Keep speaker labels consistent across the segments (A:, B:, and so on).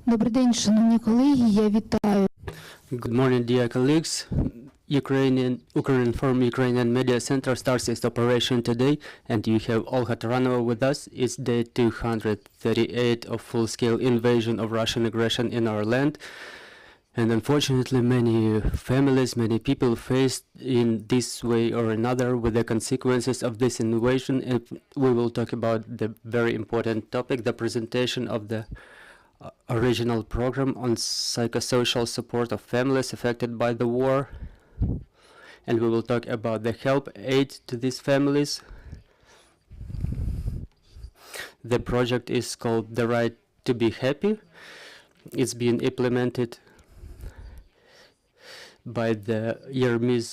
A: Добрий день, шановні колеги, я вітаю.
B: Good morning, dear colleagues. From Ukrainian Media Center starts its operation today, and you have Olga Taranova with us. It's day 238 of full-scale invasion of Russian aggression in our land. And unfortunately, many families, many people faced in this way or another with the consequences of this invasion. And we will talk about the very important topic, the presentation of the original program on psychosocial support of families affected by the war. And we will talk about the help aid to these families. The project is called The Right to Be Happy. It's being implemented by the Yermiz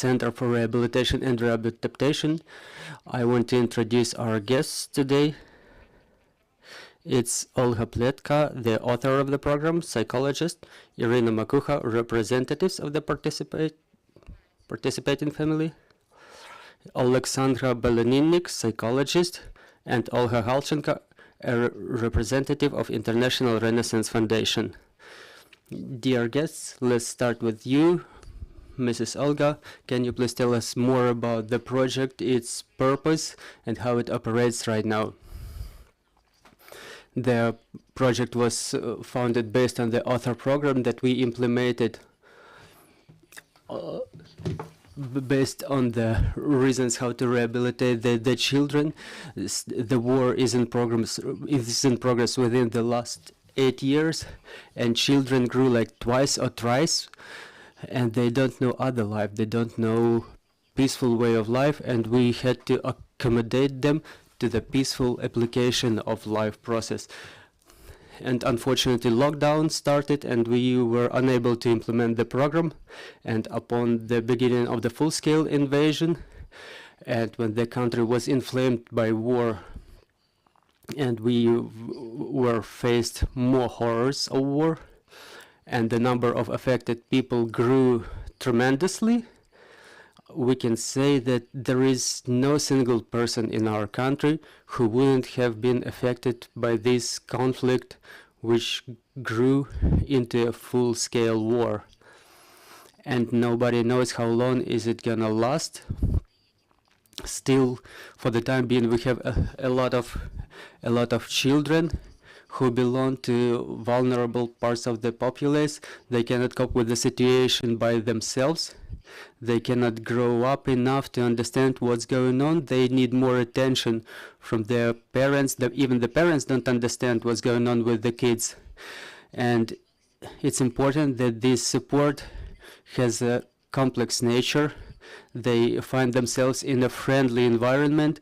B: Center for Rehabilitation and Rehabilitation. I want to introduce our guests today. It's Olga Pletka, the author of the program, psychologist, Iryna Makuha, representatives of the participating family, Oleksandra Beleninnik, psychologist, and Olga Halchenko, a representative of International Renaissance Foundation. Dear guests, let's start with you, Mrs. Olga. Can you please tell us more about the project, its purpose, and how it operates right now? The project was founded based on the author program that we implemented based on the reasons how to rehabilitate the children. The war is in progress within the last 8 years, and children grew like twice or thrice, and they don't know other life, they don't know peaceful way of life, and we had to accommodate them to the peaceful application of life process. And unfortunately lockdown started and we were unable to implement the program, and upon the beginning of the full-scale invasion, and when the country was inflamed by war and we were faced more horrors of war, and the number of affected people grew tremendously, we can say that there is no single person in our country who wouldn't have been affected by this conflict, which grew into a full-scale war. And nobody knows how long is it gonna last. Still, for the time being, we have a lot of children who belong to vulnerable parts of the populace. They cannot cope with the situation by themselves. They cannot grow up enough to understand what's going on. They need more attention from their parents. Even the parents don't understand what's going on with the kids. And it's important that this support has a complex nature. They find themselves in a friendly environment.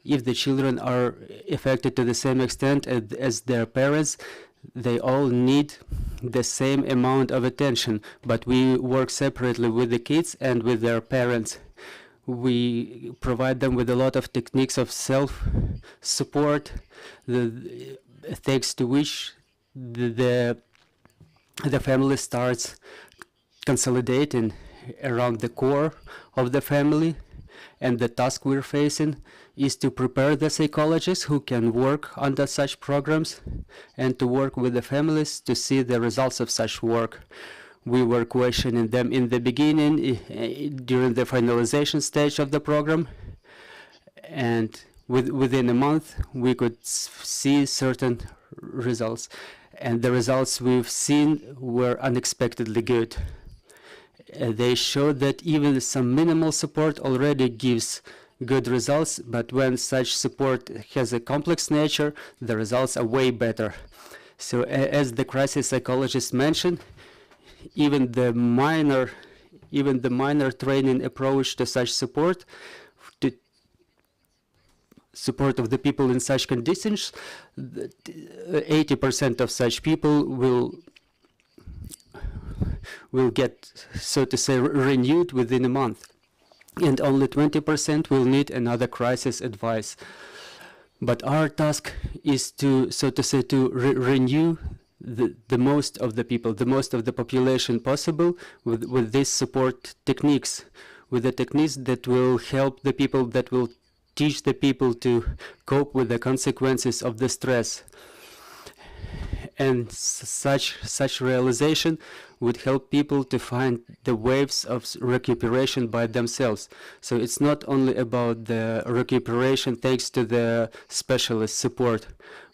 B: If the children are affected to the same extent as their parents, they all need the same amount of attention, but we work separately with the kids and with their parents. We provide them with a lot of techniques of self-support, thanks to which the family starts consolidating around the core of the family. And the task we're facing is to prepare the psychologists who can work under such programs and to work with the families to see the results of such work. We were questioning them in the beginning, during the finalization stage of the program, and within a month we could see certain results. And the results we've seen were unexpectedly good. They show that even some minimal support already gives good results, but when such support has a complex nature, the results are way better. So as the crisis psychologist mentioned, even the minor training approach to such support, to support of the people in such conditions, 80% of such people will get, so to say, renewed within a month, and only 20% will need another crisis advice. But our task is to, so to say, to renew the most of the people, the most of the population possible with these support techniques, with the techniques that will help the people, that will teach the people to cope with the consequences of the stress. And such realization would help people to find the waves of recuperation by themselves. So it's not only about the recuperation thanks to the specialist support,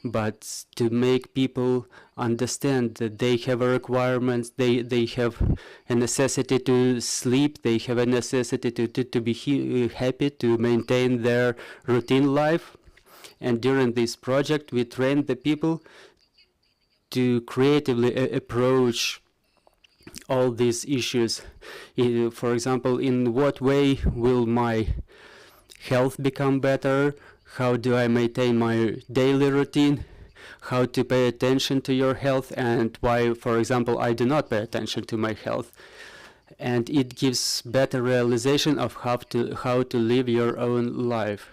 B: but to make people understand that they have a requirement, they have a necessity to sleep, they have a necessity to be happy, to maintain their routine life. And during this project, we train the people to creatively approach all these issues. For example, in what way will my health become better? How do I maintain my daily routine? How to pay attention to your health, and why, for example, I do not pay attention to my health. And it gives better realization of how to live your own life.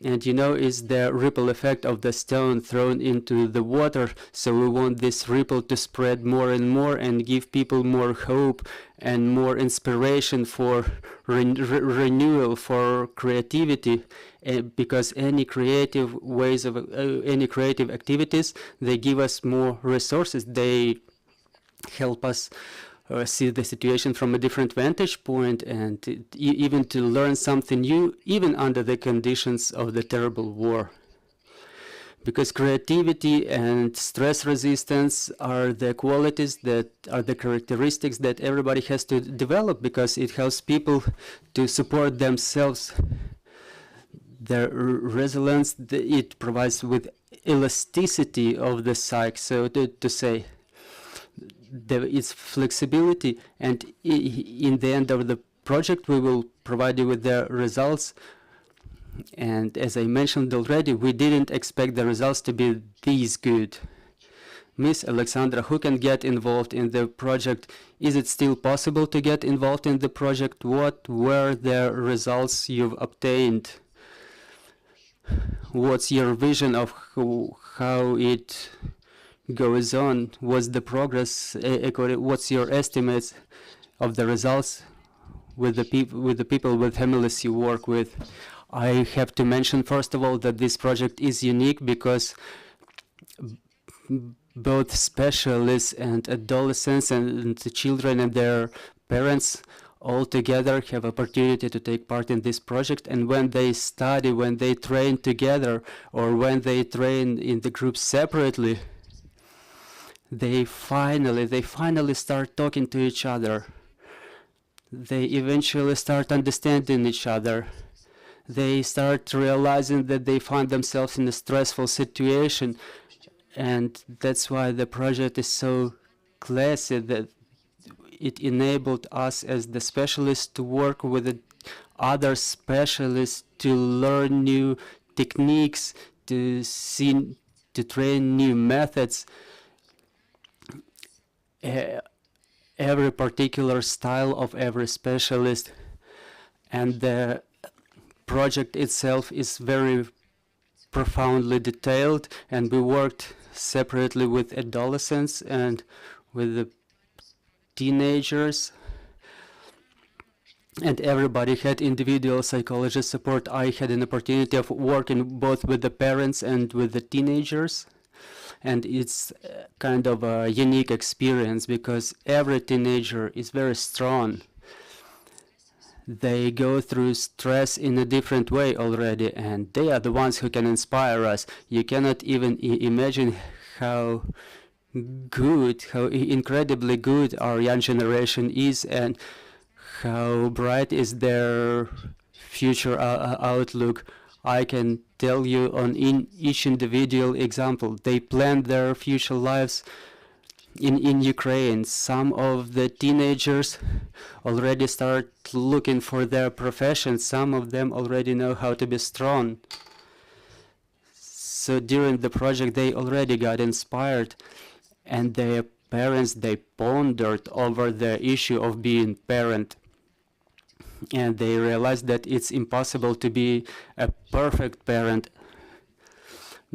B: And you know, it's the ripple effect of the stone thrown into the water. So we want this ripple to spread more and more and give people more hope and more inspiration for renewal, for creativity. Because any creative ways of any creative activities, they give us more resources. They help us see the situation from a different vantage point, and even to learn something new, even under the conditions of the terrible war. Because creativity and stress resistance are the qualities that are the characteristics that everybody has to develop, because it helps people to support themselves. Their resilience, it provides with elasticity of the psyche, so to say. There is flexibility, and in the end of the project we will provide you with the results. And as I mentioned already, we didn't expect the results to be this good. Miss Oleksandra, who can get involved in the project? Is it still possible to get involved in the project? What were the results you've obtained? What's your vision of how it goes on? Was the progress what's your estimates of the results with the people with families you work with? I have to mention first of all that this project is unique because both specialists and adolescents and the children and their parents all together have opportunity to take part in this project. And when they study, when they train together, or when they train in the groups separately, they finally start talking to each other. They eventually start understanding each other. They start realizing that they find themselves in a stressful situation, and that's why the project is so classy, that it enabled us as the specialists to work with the other specialists to learn new techniques, to train new methods. Every particular style of every specialist, and the project itself is very profoundly detailed, and we worked separately with adolescents and with the teenagers, and everybody had individual psychologist support. I had an opportunity of working both with the parents and with the teenagers. And it's kind of a unique experience because every teenager is very strong. They go through stress in a different way already, and they are the ones who can inspire us. You cannot even imagine how incredibly good our young generation is, and how bright is their future outlook. I can tell you on each individual example. They plan their future lives in Ukraine. Some of the teenagers already start looking for their profession. Some of them already know how to be strong. So during the project, they already got inspired, and their parents, they pondered over the issue of being parent. And they realized that it's impossible to be a perfect parent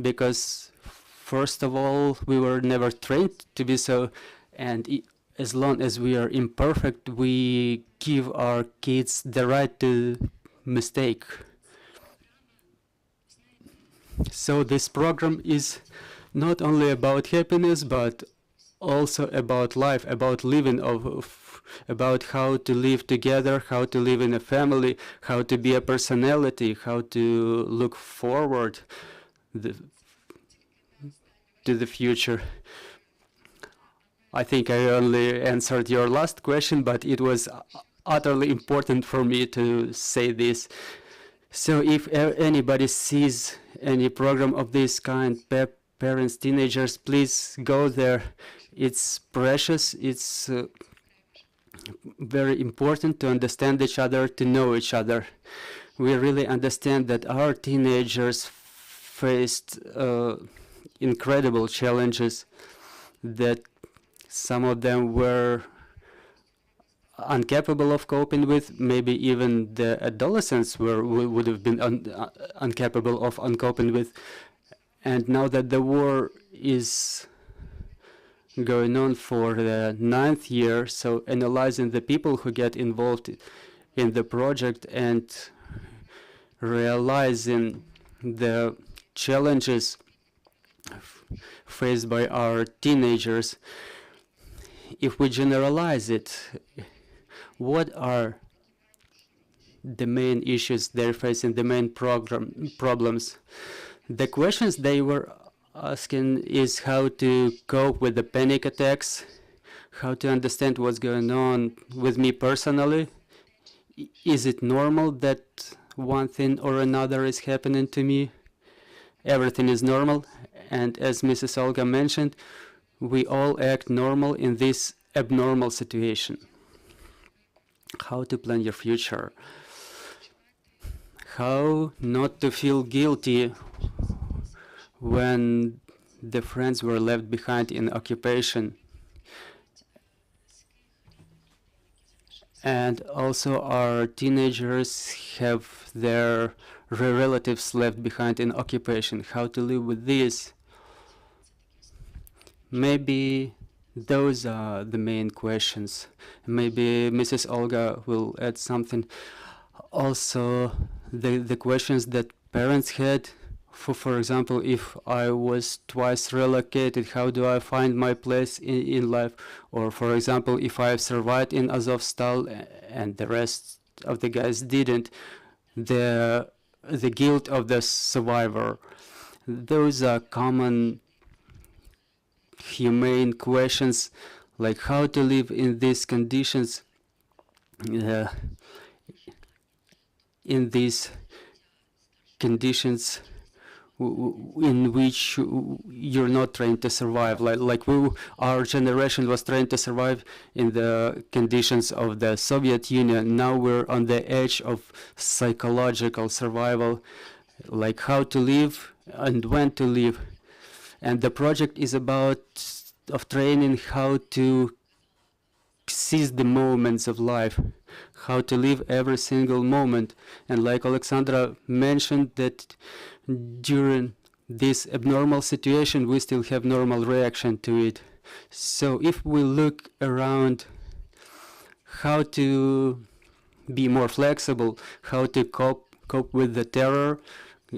B: because, first of all, we were never trained to be so, and as long as we are imperfect, we give our kids the right to mistake. So this program is not only about happiness, but also about life, about living, about how to live together, how to live in a family, how to be a personality, how to look forward to the future. I think I only answered your last question, but it was utterly important for me to say this. So if anybody sees any program of this kind, parents, teenagers, please go there. It's precious. It's very important to understand each other, to know each other. We really understand that our teenagers faced incredible challenges, that some of them were incapable of coping with. Maybe even the adolescents would have been incapable of coping with. And now that the war is going on for the 9th year, so analyzing the people who get involved in the project and realizing the challenges faced by our teenagers, if we generalize it, what are the main issues they're facing, the main problems? The questions they were asking is how to cope with the panic attacks, how to understand what's going on with me personally. Is it normal that one thing or another is happening to me? Everything is normal, and as Mrs. Olga mentioned, we all act normal in this abnormal situation. How to plan your future. How not to feel guilty when the friends were left behind in occupation. And also our teenagers have their relatives left behind in occupation. How to live with this? Maybe those are the main questions. Maybe Mrs. Olga will add something. Also, the questions that parents had. For example, if I was twice relocated, how do I find my place in life? Or for example, if I have survived in Azovstal and the rest of the guys didn't, the guilt of the survivor. Those are common humane questions, like how to live in these conditions, in these conditions in which you're not trained to survive. Like our generation was trained to survive in the conditions of the Soviet Union. Now we're on the edge of psychological survival, like how to live and when to live. And the project is about training how to seize the moments of life, how to live every single moment. And like Oleksandra mentioned, that during this abnormal situation, we still have normal reaction to it. So if we look around, how to be more flexible, how to cope with the terror,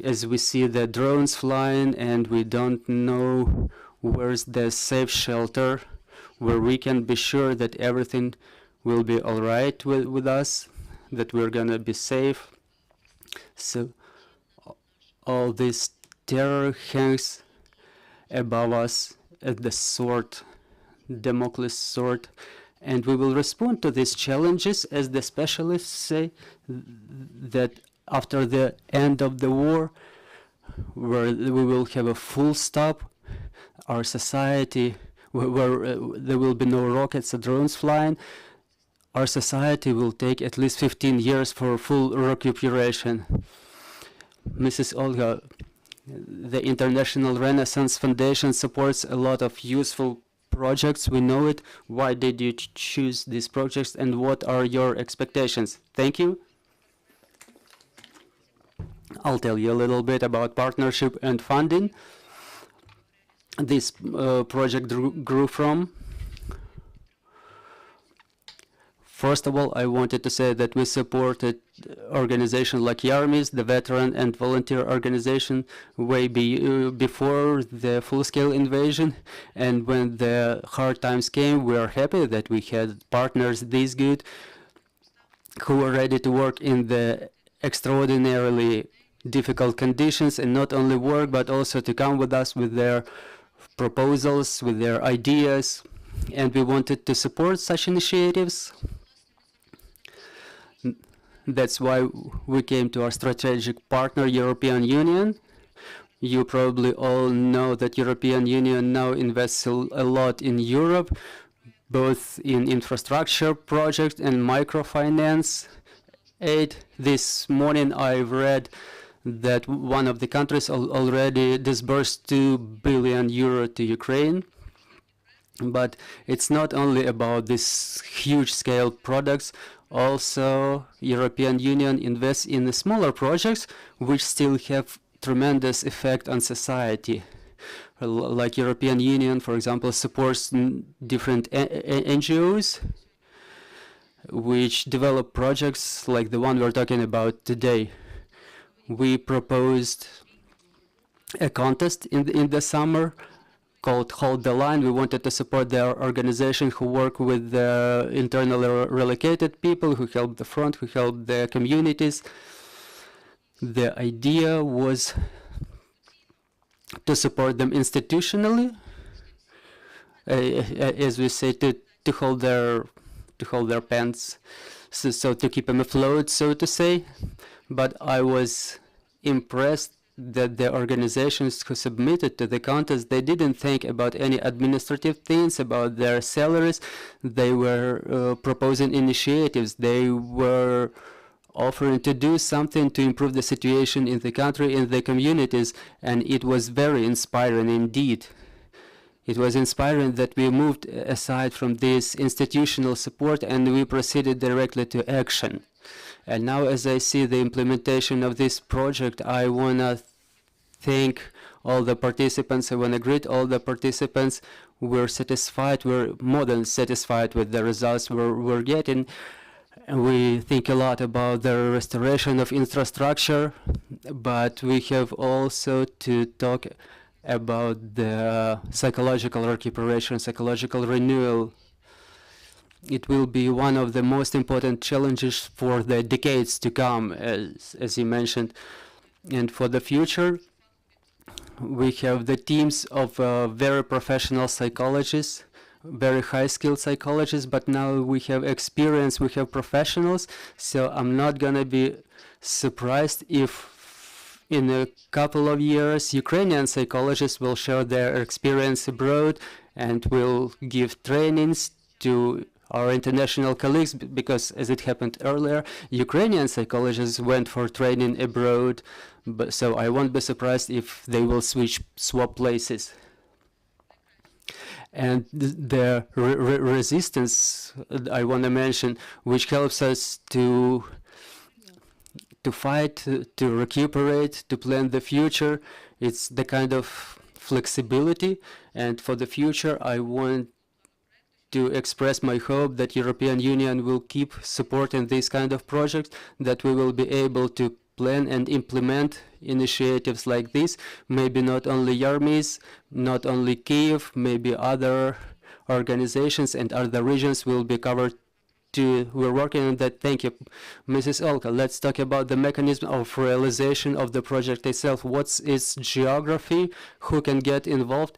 B: as we see the drones flying and we don't know where's the safe shelter where we can be sure that everything will be all right with us, that we're gonna be safe. So all this terror hangs above us at the sword, Damocles sword, and we will respond to these challenges, as the specialists say, that after the end of the war, where we will have a full stop, our society, where there will be no rockets or drones flying, our society will take at least 15 years for full recuperation. Mrs. Olga, the International Renaissance Foundation supports a lot of useful projects. We know it. Why did you choose these projects, and what are your expectations? Thank you. I'll tell you a little bit about partnership and funding. This project grew from. First of all, I wanted to say that we supported organizations like Yarmis, the veteran and volunteer organization, way before the full-scale invasion. And when the hard times came, we are happy that we had partners this good who were ready to work in the extraordinarily difficult conditions, and not only work, but also to come with us with their proposals, with their ideas. And we wanted to support such initiatives. That's why we came to our strategic partner, European Union. You probably all know that European Union now invests a lot in Europe, both in infrastructure projects and microfinance aid. This morning I've read that one of the countries already disbursed 2 billion euro to Ukraine. But it's not only about these huge scale products. Also, European Union invests in the smaller projects which still have tremendous effect on society. Like European Union, for example, supports different NGOs which develop projects like the one we're talking about today. We proposed a contest in the summer called Hold the Line. We wanted to support the organization who work with the internally relocated people, who help the front, who help the communities. The idea was to support them institutionally, as we say, to hold their pants, so to keep them afloat, so to say. But I was impressed that the organizations who submitted to the contest, they didn't think about any administrative things, about their salaries. They were proposing initiatives. They were offering to do something to improve the situation in the country, in the communities, and it was very inspiring indeed. It was inspiring that we moved aside from this institutional support and we proceeded directly to action. And now, as I see the implementation of this project, I want to thank all the participants. I want to greet all the participants. We're satisfied, we're more than satisfied with the results we're getting. And we think a lot about the restoration of infrastructure, but we have also to talk about the psychological recuperation, psychological renewal. It will be one of the most important challenges for the decades to come, as you mentioned. And for the future, we have the teams of very professional psychologists, very high-skilled psychologists, but now we have experience, we have professionals, so I'm not going to be surprised if in a couple of years Ukrainian psychologists will share their experience abroad and will give trainings to our international colleagues, because as it happened earlier, Ukrainian psychologists went for training abroad, so I won't be surprised if they will swap places. And the resistance I want to mention, which helps us to fight, to recuperate, to plan the future, it's the kind of flexibility. And for the future, I want to express my hope that European Union will keep supporting these kind of projects, that we will be able to plan and implement initiatives like this. Maybe not only Yarmis, not only Kyiv, maybe other organizations and other regions will be covered too. We're working on that. Thank you, Mrs. Olka. Let's talk about the mechanism of realization of the project itself. What's its geography? Who can get involved?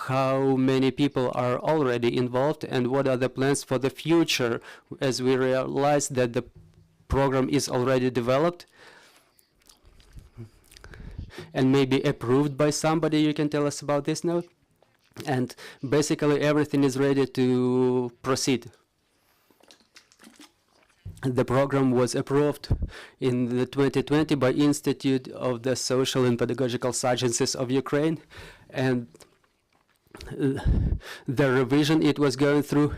B: How many people are already involved? And what are the plans for the future as we realize that the program is already developed and maybe approved by somebody? You can tell us about this now. And basically everything is ready to proceed. The program was approved in the 2020 by Institute of the Social and Pedagogical Sciences of Ukraine, and the revision it was going through,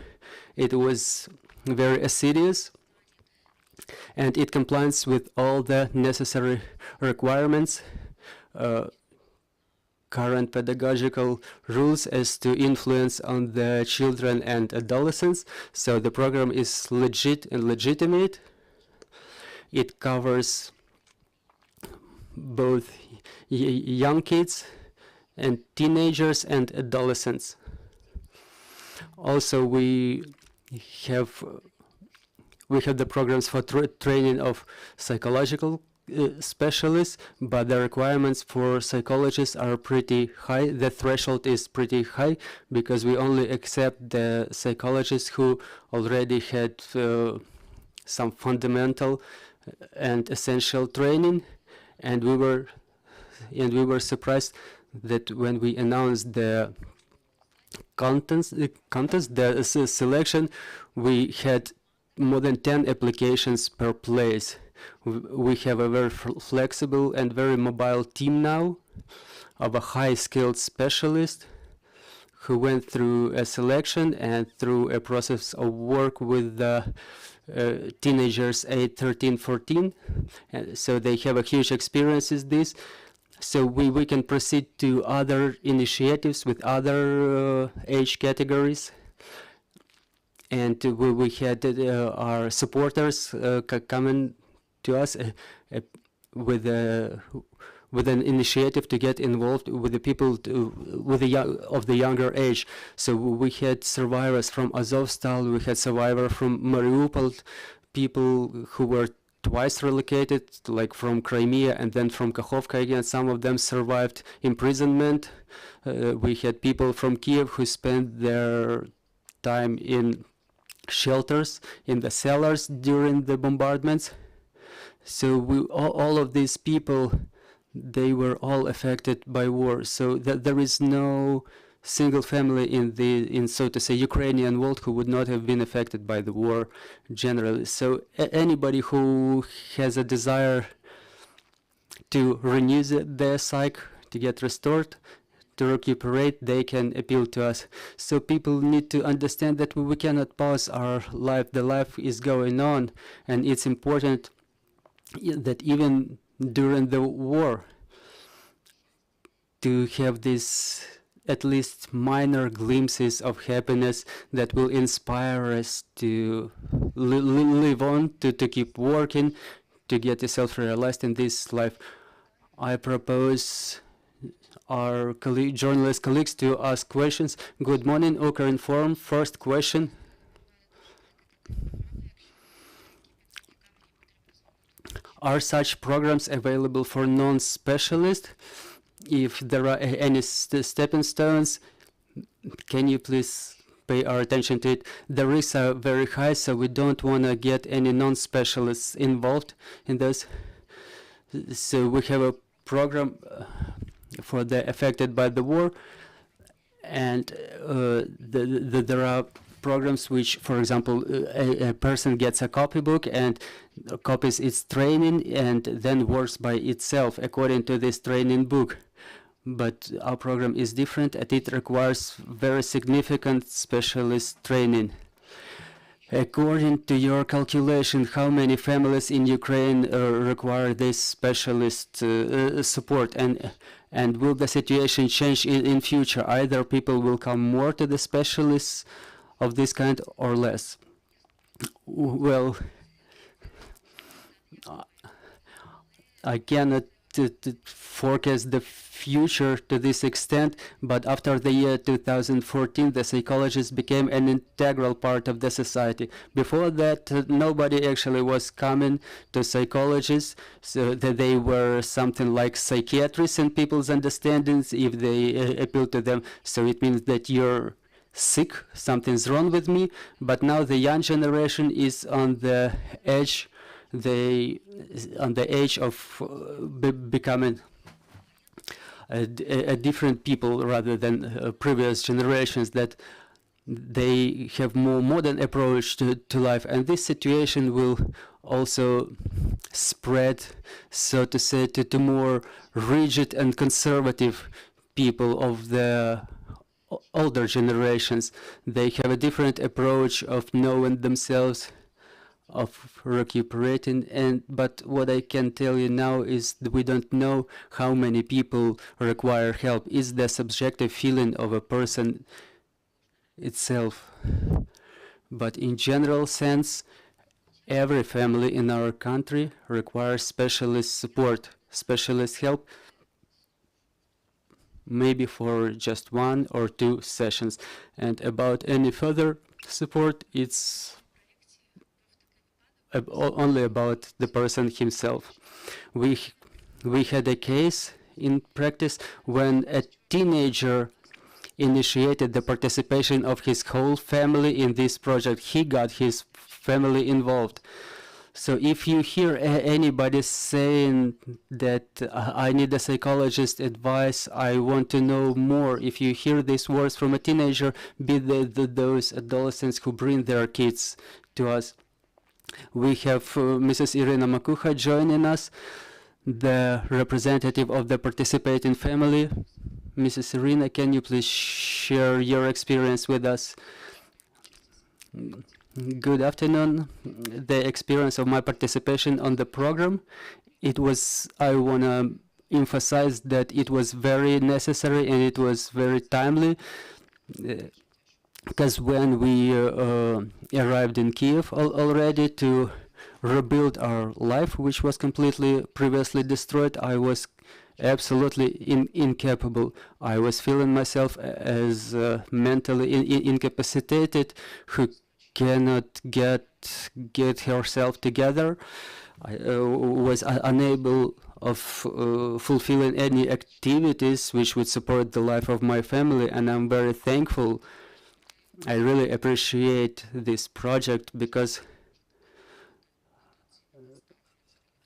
B: it was very assiduous, and it complies with all the necessary requirements. current pedagogical rules as to influence on the children and adolescents. So the program is legit and legitimate. It covers both young kids and teenagers and adolescents. Also, we have the programs for training of psychological specialists, but the requirements for psychologists are pretty high. The threshold is pretty high because we only accept the psychologists who already had some fundamental and essential training, and we were surprised that when we announced the selection, we had more than 10 applications per place. We have a very flexible and very mobile team now of a high-skilled specialist who went through a selection and through a process of work with the teenagers 8, 13, 14. And so they have a huge experience in this. So we can proceed to other initiatives with other age categories. And we had our supporters coming to us with an initiative to get involved with the people of the younger age. So we had survivors from Azovstal, we had survivors from Mariupol, people who were twice relocated, like from Crimea and then from Kakhovka again. Some of them survived imprisonment. We had people from Kyiv who spent their time in shelters, in the cellars during the bombardments. So all of these people, they were all affected by war. So there is no single family in so to say Ukrainian world who would not have been affected by the war generally. So anybody who has a desire to renew their psyche, to get restored, to recuperate, they can appeal to us. So people need to understand that we cannot pause our life. The life is going on, and it's important that even during the war to have this at least minor glimpses of happiness that will inspire us to live on, to keep working, to get yourself realized in this life. I propose our journalist colleagues to ask questions. Good morning, Ukrinform. First question. Are such programs available for non-specialists? If there are any stepping stones, can you please pay our attention to it? The risks are very high, so we don't want to get any non-specialists involved in this. So we have a program for the affected by the war, and there are programs which, for example, a person gets a copybook and copies its training and then works by itself according to this training book. But our program is different, and it requires very significant specialist training. According to your calculation, how many families in Ukraine require this specialist support, and will the situation change in future? Either people will come more to the specialists of this kind or less? Well, I cannot forecast the future to this extent, but after the year 2014, the psychologists became an integral part of the society. Before that, nobody actually was coming to psychologists, so that they were something like psychiatrists in people's understandings if they appeal to them. So it means that you're sick, something's wrong with me. But now the young generation is on the edge of becoming a different people rather than previous generations, that they have more modern approach to life. And this situation will also spread, so to say, to more rigid and conservative people of the older generations. They have a different approach of knowing themselves, of recuperating. But what I can tell you now is that we don't know how many people require help. It's the subjective feeling of a person itself. But in general sense, every family in our country requires specialist support, specialist help, maybe for just 1 or 2 sessions. And about any further support, it's only about the person himself. We had a case in practice when a teenager initiated the participation of his whole family in this project. He got his family involved. So if you hear anybody saying that I need a psychologist advice, I want to know more, if you hear these words from a teenager, be those adolescents who bring their kids to us. We have Mrs. Iryna Makuha joining us, the representative of the participating family. Mrs. Iryna, can you please share your experience with us? Good afternoon. The experience of my participation on the program, I want to emphasize that it was very necessary and it was very timely, because when we arrived in Kyiv already to rebuild our life, which was completely previously destroyed, I was absolutely incapable. I was feeling myself as mentally incapacitated, who cannot get herself together. I was unable of fulfilling any activities which would support the life of my family, and I'm very thankful. I really appreciate this project because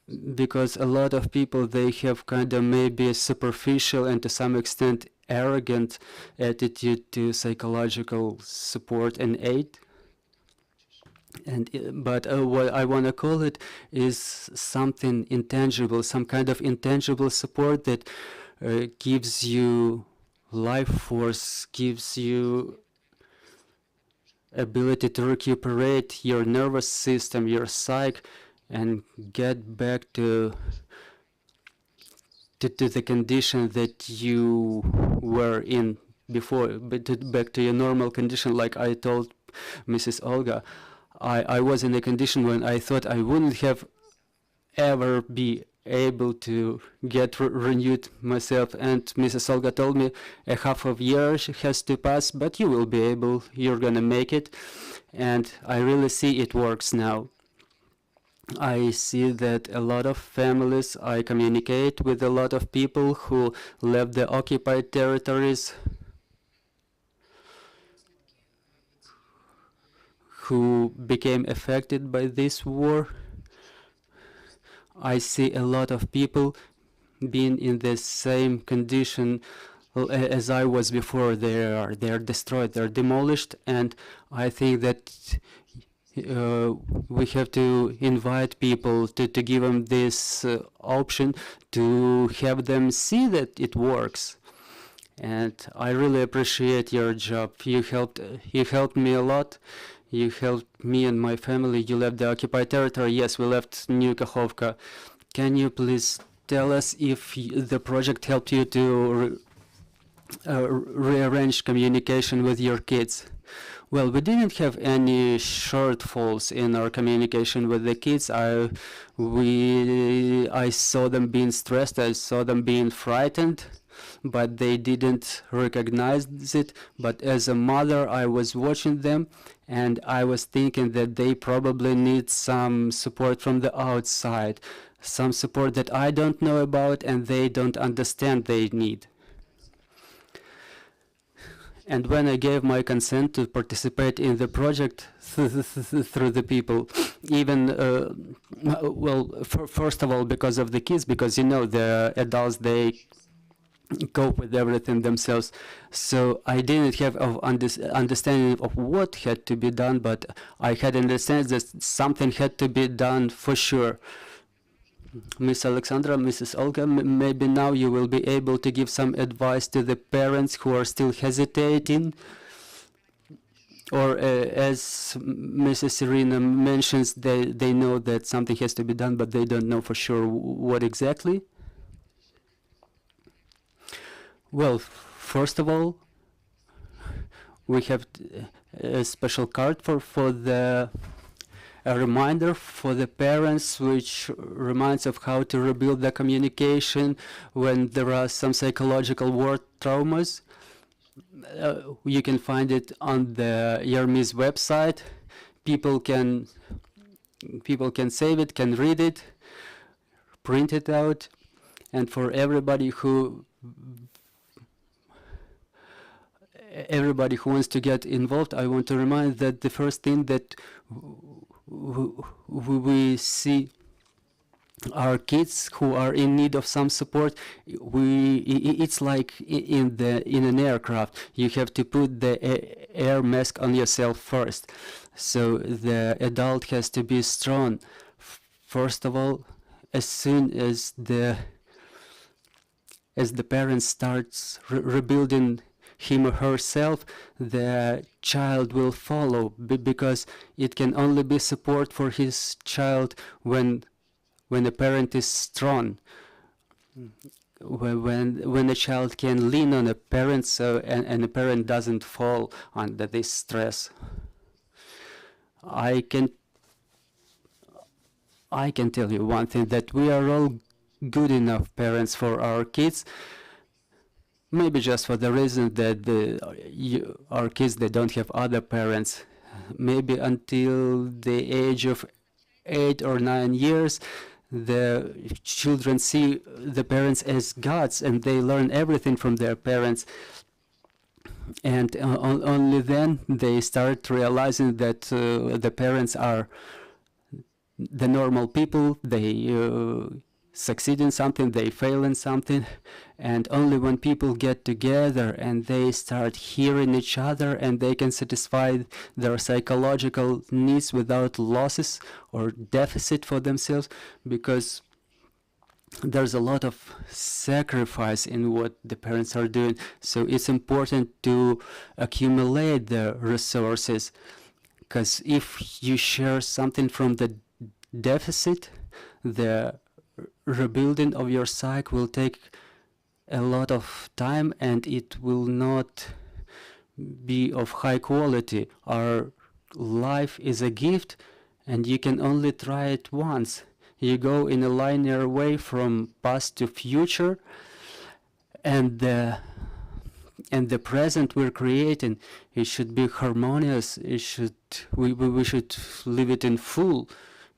B: a lot of people, they have kind of maybe a superficial and to some extent arrogant attitude to psychological support and aid. But what I want to call it is something intangible, some kind of intangible support that gives you life force, gives you ability to recuperate your nervous system, your psyche, and get back to the condition that you were in before, but back to your normal condition. Like I told Mrs. Olga, I was in a condition when I thought I wouldn't have ever be able to get renewed myself, and Mrs. Olga told me a half of year has to pass, but you will be able, you're gonna make it. And I really see it works now. I see that a lot of families, I communicate with a lot of people who left the occupied territories, who became affected by this war. I see a lot of people being in the same condition as I was before. They are destroyed, they're demolished, and I think that we have to invite people to give them this option, to have them see that it works. And I really appreciate your job. You helped me a lot. You helped me and my family. You left the occupied territory. Yes, we left New Kakhovka. Can you please tell us if the project helped you to rearrange communication with your kids? Well, we didn't have any shortfalls in our communication with the kids. I saw them being stressed. I saw them being frightened, but they didn't recognize it. But as a mother, I was watching them, and I was thinking that they probably need some support from the outside, some support that I don't know about and they don't understand they need. And when I gave my consent to participate in the project through the people, even, well, first of all, because of the kids, because, you know, the adults, they cope with everything themselves. So I didn't have understanding of what had to be done, but I had understanding that something had to be done for sure. Miss Oleksandra, Mrs. Olga, maybe now you will be able to give some advice to the parents who are still hesitating Or as Mrs. Iryna mentions, they know that something has to be done, but they don't know for sure what exactly. Well, first of all, we have a special card for the a reminder for the parents, which reminds of how to rebuild the communication when there are some psychological war traumas. You can find it on the Yermi's website. People can save it, can read it, print it out, and for everybody who wants to get involved, I want to remind that the first thing that we see our kids who are in need of some support, it's like in an aircraft. You have to put the air mask on yourself first. So the adult has to be strong. First of all, as soon as the parent starts rebuilding him or herself, the child will follow, because it can only be support for his child when a parent is strong, when a child can lean on a parent, and a parent doesn't fall under this stress. I can tell you one thing, that we are all good enough parents for our kids. Maybe just for the reason that our kids, they don't have other parents. Maybe until the age of 8 or 9 years, the children see the parents as gods, and they learn everything from their parents. And only then they start realizing that the parents are the normal people. They succeed in something, they fail in something, and only when people get together and they start hearing each other and they can satisfy their psychological needs without losses or deficit for themselves, because there's a lot of sacrifice in what the parents are doing. So it's important to accumulate the resources, because if you share something from the deficit, the rebuilding of your psyche will take a lot of time, and it will not be of high quality. Our life is a gift, and you can only try it once. You go in a linear way from past to future, and the present we're creating, it should be harmonious. We should live it in full,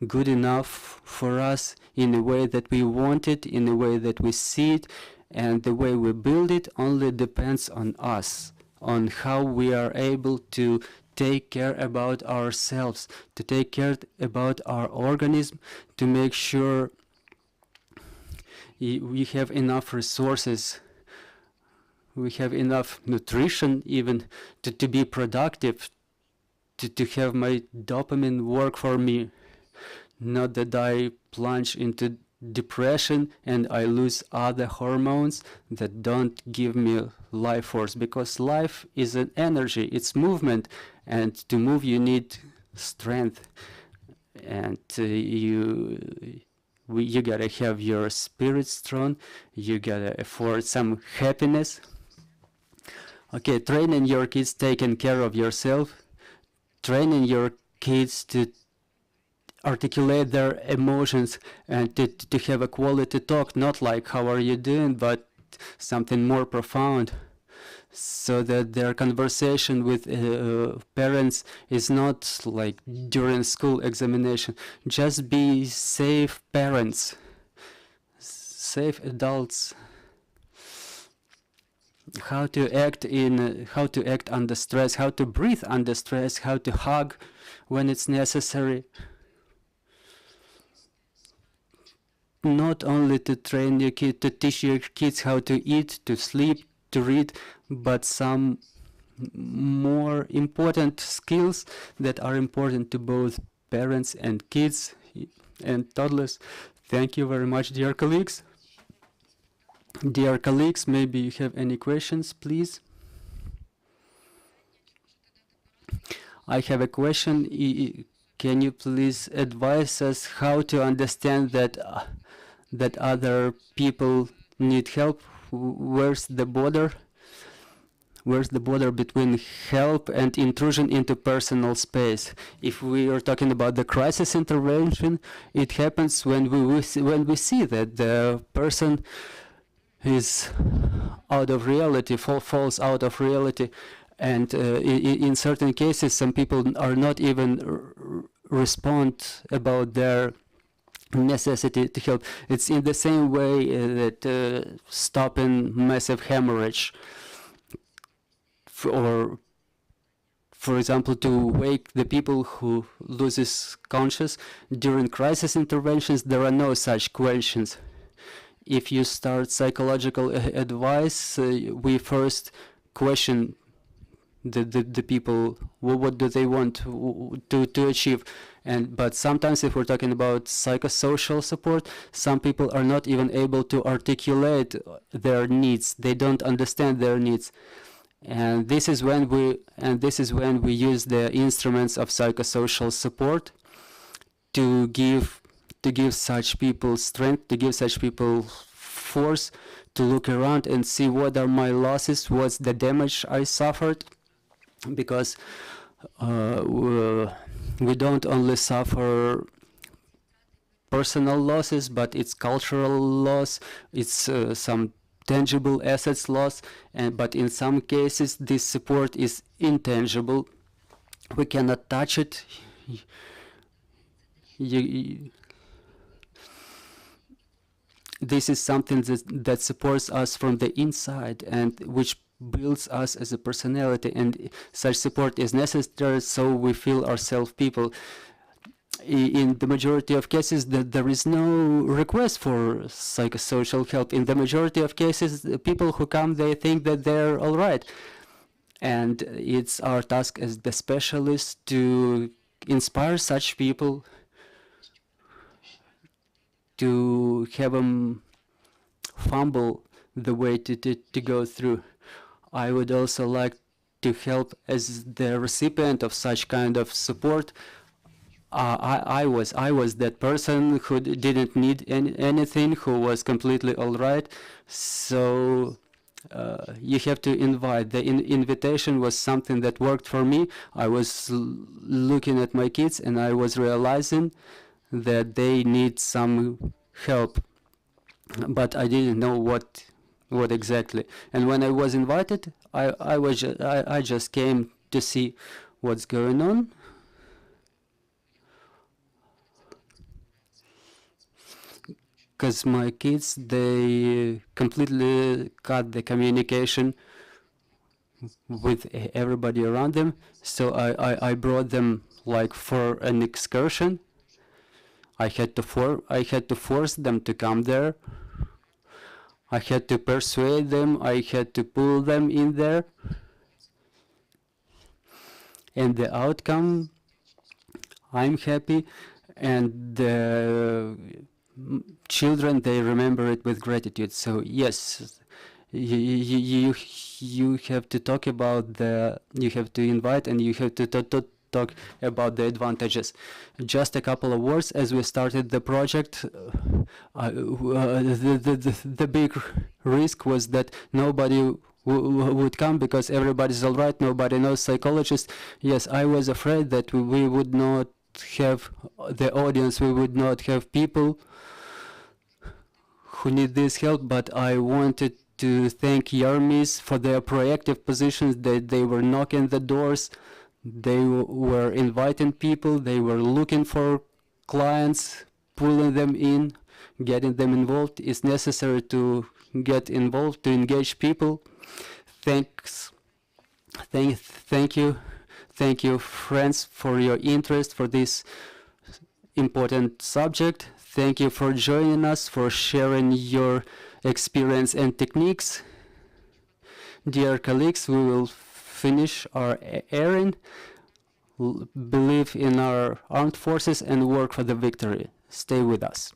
B: good enough for us in a way that we want it, in a way that we see it, and the way we build it only depends on us, on how we are able to take care about ourselves, to take care about our organism, to make sure we have enough resources, we have enough nutrition even to be productive, to have my dopamine work for me. Not that I plunge into depression and I lose other hormones that don't give me life force, because life is an energy, it's movement, and to move you need strength, and you gotta have your spirit strong, you gotta afford some happiness. Okay, training your kids taking care of yourself, training your kids to articulate their emotions and to have a quality talk, not like how are you doing, but something more profound, so that their conversation with parents is not like during school examination. Just be safe parents, safe adults. How to act under stress, how to breathe under stress, how to hug when it's necessary. Not only to train your kid, to teach your kids how to eat, to sleep, to read, but some more important skills that are important to both parents and kids and toddlers. Thank you very much, dear colleagues. Dear colleagues, maybe you have any questions, please. I have a question. Can you please advise us how to understand that that other people need help? Where's the border? Where's the border between help and intrusion into personal space? If we are talking about the crisis intervention, it happens when we see that the person is out of reality, falls out of reality, and in certain cases, some people are not even respond about their necessity to help. It's in the same way that stopping massive hemorrhage, or for example, to wake the people who loses conscious during crisis interventions, there are no such questions. If you start psychological advice, we first question the people, what do they want to achieve. But sometimes if we're talking about psychosocial support, some people are not even able to articulate their needs. They don't understand their needs. And this is when we use the instruments of psychosocial support to give such people strength, to give such people force to look around and see what are my losses, what's the damage I suffered, because we don't only suffer personal losses, but it's cultural loss, it's some tangible assets loss, but in some cases this support is intangible. We cannot touch it. This is something that supports us from the inside and which builds us as a personality, and such support is necessary so we feel ourselves people. In the majority of cases, there is no request for psychosocial help. In the majority of cases, the people who come, they think that they're all right. And it's our task as the specialists to inspire such people, to have them fumble the way to go through. I would also like to help as the recipient of such kind of support. I was that person who didn't need anything, who was completely all right. So you have to invite. The invitation was something that worked for me. I was looking at my kids and I was realizing that they need some help, but I didn't know what exactly. And when I was invited, I just came to see what's going on. Because my kids, they completely cut the communication with everybody around them. So I brought them like for an excursion. I had to force them to come there. I had to persuade them. I had to pull them in there. And the outcome, I'm happy, and the children, they remember it with gratitude. So yes, you have to talk about you have to invite, and you have to talk about the advantages. Just a couple of words. As we started the project, the big risk was that nobody would come because everybody's all right, nobody knows psychologists. Yes, I was afraid that we would not have the audience, we would not have people who need this help, but I wanted to thank Yarmis for their proactive positions, that they were knocking the doors, they were inviting people, they were looking for clients, pulling them in, getting them involved. It's necessary to get involved, to engage people. Thanks. Thank you. Thank you, friends, for your interest for this important subject. Thank you for joining us, for sharing your experience and techniques. Dear colleagues, we will finish our errand, believe in our armed forces, and work for the victory. Stay with us.